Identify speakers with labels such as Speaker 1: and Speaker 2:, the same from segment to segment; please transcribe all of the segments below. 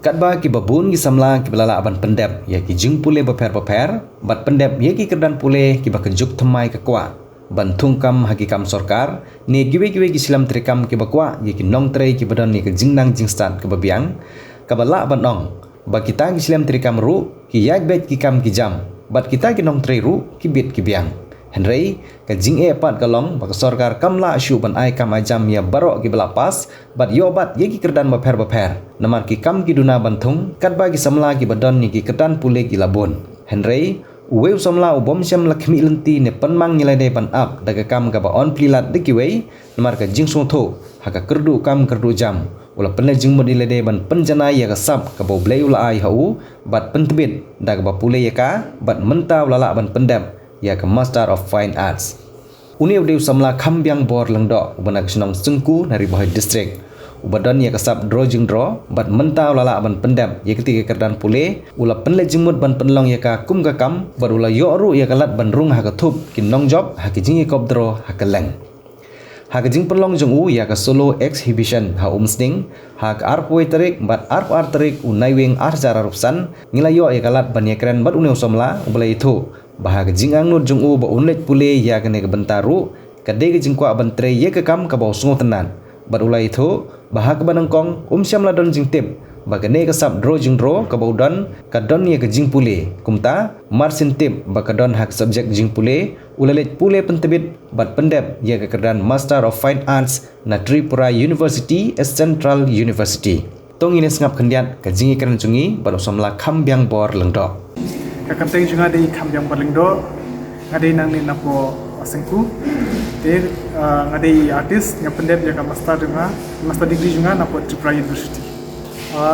Speaker 1: Katba ki babun ki samla ki balala aban pendep ya ki jing pule beper bat pendep ya ki kerdan pule ki bakenjuk temai ke kwa ban thungkam hakikam sorkar ni giwe ki silam trikam ki bakwa ya ki nong trei ki badan ni ke jingnang jingstat ke babiang kabala ban nong ba kita ki silam trikam ru ki yak bet ki kam ki jam bat kita ki nong trei ru ki bit ki biang Henry ke jing pat kalong bak sorkar kamla syu ban ai kam ajam ya barok ki belapas bat yo bat ye ki kerdan beper namar ki kam ki duna banthung katba ki samla ki badan ni ki kerdan pule ki labon Henry uwe samla ubom syam lakmi lenti ne panmang nilai de ban up daga kam ka ba on plilat de ki we namar ka jing song tho haka kerdu kam kerdu jam ula penle jing mod nilai de ban penjana ya ka sap ka bo blei ula ai hau bat pentebit daga ba pule ya ka bat menta ula la ban pendam ya ke Master of Fine Arts. Uni udah samla kambiang bor lengdo ubanak senong sengku dari Bohai District. Ubadan ya kesap draw jing draw bat mentau lala ban pendam ya ketika kerdan pule ula penle jingmut ban penlong ya ka kum ka kam bar ula yoru ya kalat ban rung ha ka thup kin nong job ha ki jingi kop draw ha ka leng. Ha ka jing penlong jong u ya ka solo exhibition ha umsning ha ka arpoi tarik bat arp art tarik unai wing ar jara rupsan ngilayo ya kalat ban ya keren bat uni samla ubulai itu bahag jingang nur jung u ba unlet pule ya kene ke bentaru kade ke jingkwa bantre ye ke kam ka baw sungo tenan barulai itu bahag banangkong syam ladon jing tip ba kene ke sab dro jing dro ka baw don ka don ye ke jing pule kumta marsin tip ba ka don hak subject jing pule ulalet pule pentebit bat pendep ye ke kerdan Master of Fine Arts na Tripura University Central University tong ini sengap kendiat ka jingi keren jungi ba somla kambiang bor lengdo
Speaker 2: kakanteng juga di kambiang berlingdo ngadi nang ni napo sengku ter ngadi artis yang pendep yang master degree juga napo Tripura University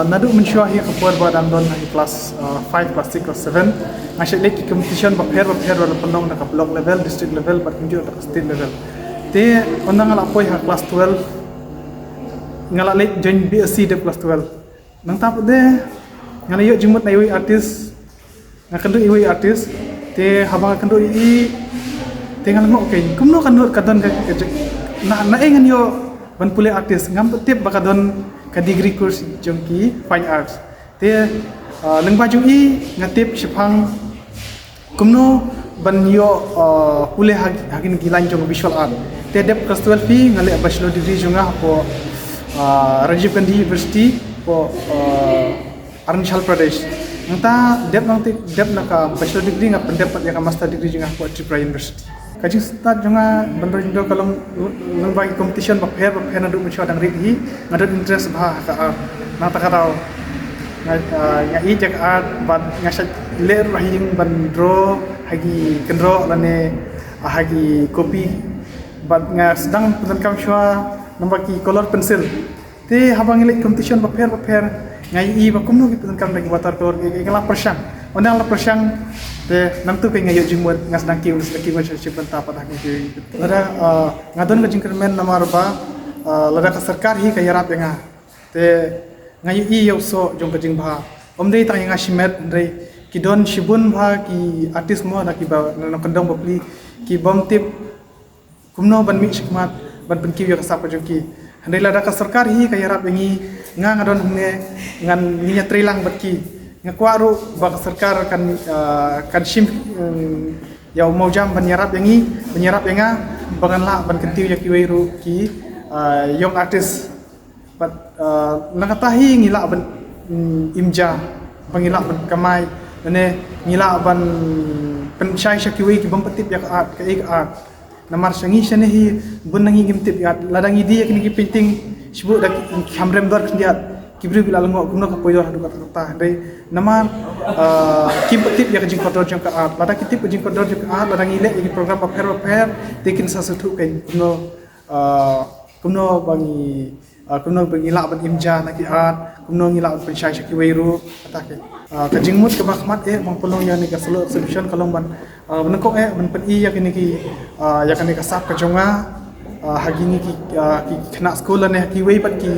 Speaker 2: nadu mensyuah yang kepuar badan don di kelas 5 kelas 6 kelas 7 ngasih lagi competition baper wala penong nak block level district level berkunjung ke state level te ondang ala poi ha kelas 12 ngala lek join BSc de kelas 12 nang tap de ngala yo jimut naiwi artis kendu iwi artis te habang kendu i tinggal ngok okay kumno kandu kadon ka na engan yo ban pule artis ngam tip bakadon ka degree course jongki fine arts te lengba jung i ngatip sipang kumno ban yo pule hagin gilan jong visual art te dep kelas 12 fi ngale bachelor degree jonga po Rajiv Gandhi University po Arunachal Pradesh Nanta dep naka bachelor degree nga pendapat yang master degree juga buat Tripura University. Kajing start juga bandar juga kalau bagi competition baper nandu mencoba dang rit ngada interest bah ka nata karau nga i jak art ban ngasat ler rahing bandro hagi kendro lane hagi kopi ban nga sedang penenkam syua nambaki color pencil te habang ilek competition baper ngai i ba kumno gitu kan lagi watar kolor ngala persang ondang la persang te nang tu pe ngai yo jingmut ngas dang kiu laki macam cipan ta pada ngi ada ngadon ke jingkermen namar ba lada ka sarkar hi ka yarap nga te ngai i yo so jong ka jing ba omdei ta nga shimet ndrei ki don shibun ba ki artis mo na ki ba na kendong bapli ki bom tip kumno ban mi shikmat ban penkiu yo ka sapa jong ki handai lada ka sarkar hi ka yarap ngi nga ngadon hne ngan ninya trilang batki ngakwaru bak sarkar kan sim ya mau jam banyarap yang banganla ban kentiu ya kiweiru ki young artist but nakatahi ngila ban imja bangila ban kamai ne ngila ban pensyai syakiwi ki bampetip ya art ka art namar sangi sanehi bunangi gimtip ya ladangi dia kini painting sibuk dak kamrem dor kendiat kibri bila lengo kuno ka poyo hadu kata dai namar kimpetip ya kajing kodor jong ka art lada kitip kajing kodor jong ka art ladangi le iki program paper tekin sasutu kan kuno bangi la ban imja naki art kuno ngila ban syai syaki weiru atake kajing mut ke bakmat bang pelong ya ni ka solo solution kalong ban menengkok ban pen ya kini ki ya kan ka sap ka jonga hagini ki kena sekolah ne ki wei pat ki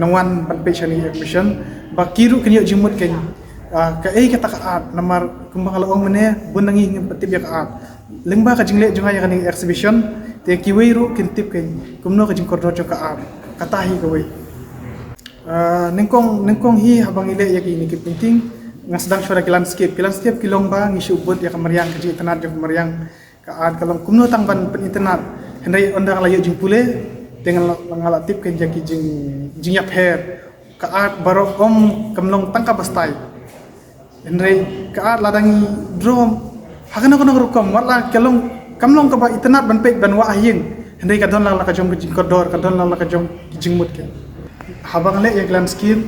Speaker 2: nongwan ban pe shani admission ba kiru kini jimut ken ka kata ka art namar kumbang along mene bunangi ngim petip ya ka art lengba ka jingle jonga ya kan exhibition te ki wei ru kin tip ken kumno ka jing kordor ka art katahi ka wei Nengkong hi habang ile ya ki ni ki penting ngas sedang syara ki landscape kilong ba ngisu ubut ya kamariang keji internet ya kamariang ka ad kalong kumno tang ban pen internet hendai ondang layu jing pule dengan ngalatip ke jaki jing yap her ka ad baro om kamlong tangka bastai hendai ka ad ladangi drum hakana kono rukom wala kalong kamlong ka ba internet ban pek ban wa ahyeng hendai ka don la ka jong jing kodor ka don la ka jong jing mut ke habang le ya landscape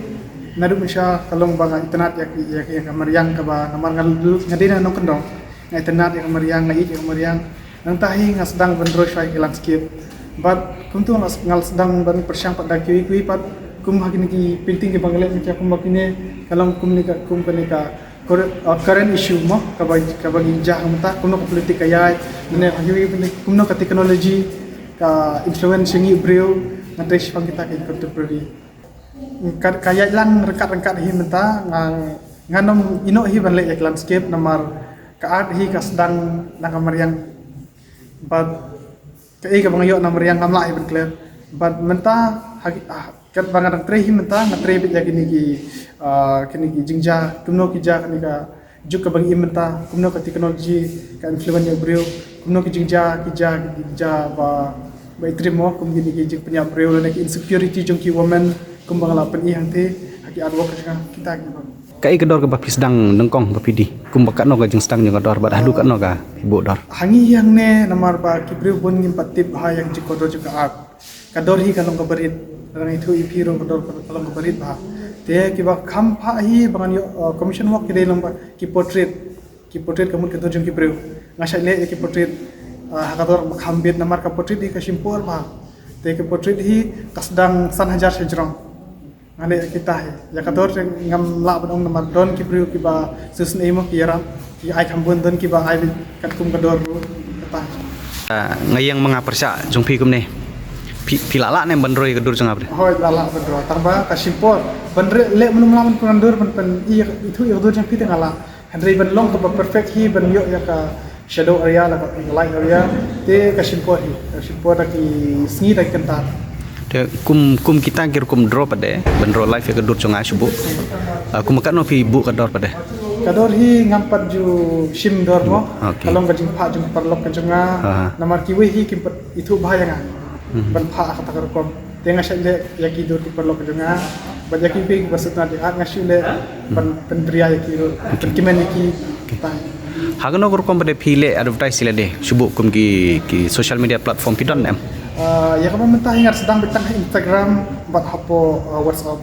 Speaker 2: nadu misha kalong banga internet ya kamariang ka ba namar ngadina no kendong na internet ya kamariang na ya kamariang nang tahi nga sedang bendro syai landscape but kuntu ngal sedang ban persyang pada kui pat kum hagini ki penting ke bangale mi kum bakine kalong kum ni ka current issue mo ka bagi jah mata kum no politik kaya ne hagi kum no ka teknologi ka influence ngi breu ngadai sipang kita ke contemporary kaya lang rekat hi menta nganom ino hi ban le ya landscape namar ka art hi ka sedang nakamariang but kaya ka bang yo namariang ngamla hi ban clear but menta kat bangan tre hi menta ngatre bit ya kini ki jingja kumno ki ja kini ka juk ka bang menta kumno ka teknologi ka influence ya breu kumno ki jingja ba itrimo kum gini ki jing penya breu na ki insecurity jong ki woman kum bangala pen i hangte haki arwok kita ki bang
Speaker 1: Kai kedor ke bapi sedang nengkong bapi di kum bakat no ga jeng sedang jeng kedor bad halu kat no ga ibu dor
Speaker 2: hangi yang ne namar ba ki breu bon ngim patip ha yang jikodo juga art kador hi kalong ka berit rang itu ipi ro kador kalong ka berit ba te ki ba kham pha hi bangan yo commission work ki dei lamba ki portrait kamun kador jeng ki breu ngasai le ki portrait hakador kham bet namar ka portrait di ka simpol ba te ki portrait hi kasdang san hajar sejrong ngale kita ya kador ngam la ban ong namar don ki breu ki ba susne mo ki yaram ki ai khambun don ki ba ai kat kum kador kata
Speaker 1: ngayang mengapersa jong pi kum ne pilala ne bandroi kedur jong apre
Speaker 2: hoi lala bandro tamba ka simpol bandre le menum laman kundur pen itu ya dur jang pi tengala handrei ban long ka perfect hi ban yo ya ka shadow area la ka light area te ka simpol ki sngi dak kentar
Speaker 1: de kum kita kir kum drop ade bandro live ya kedur jong asubu kum makan no pi bu kedor pade
Speaker 2: kador hi ngampat ju sim dor mo
Speaker 1: Okay.
Speaker 2: kalong ka jing pha jing parlok ka jonga namar ki we hi kim itu bahaya nga ban pha ka takar kom tenga shale ya ki dor ki parlok ka jonga ba ya ki pe basut na de at ngashule ban pendria ya ki ro kimen ki ta
Speaker 1: hagano gor kom pade pile advertise sila de subu kum ki social media platform pidon em
Speaker 2: ya kamu mentah ingat sedang betang Instagram buat hapo WhatsApp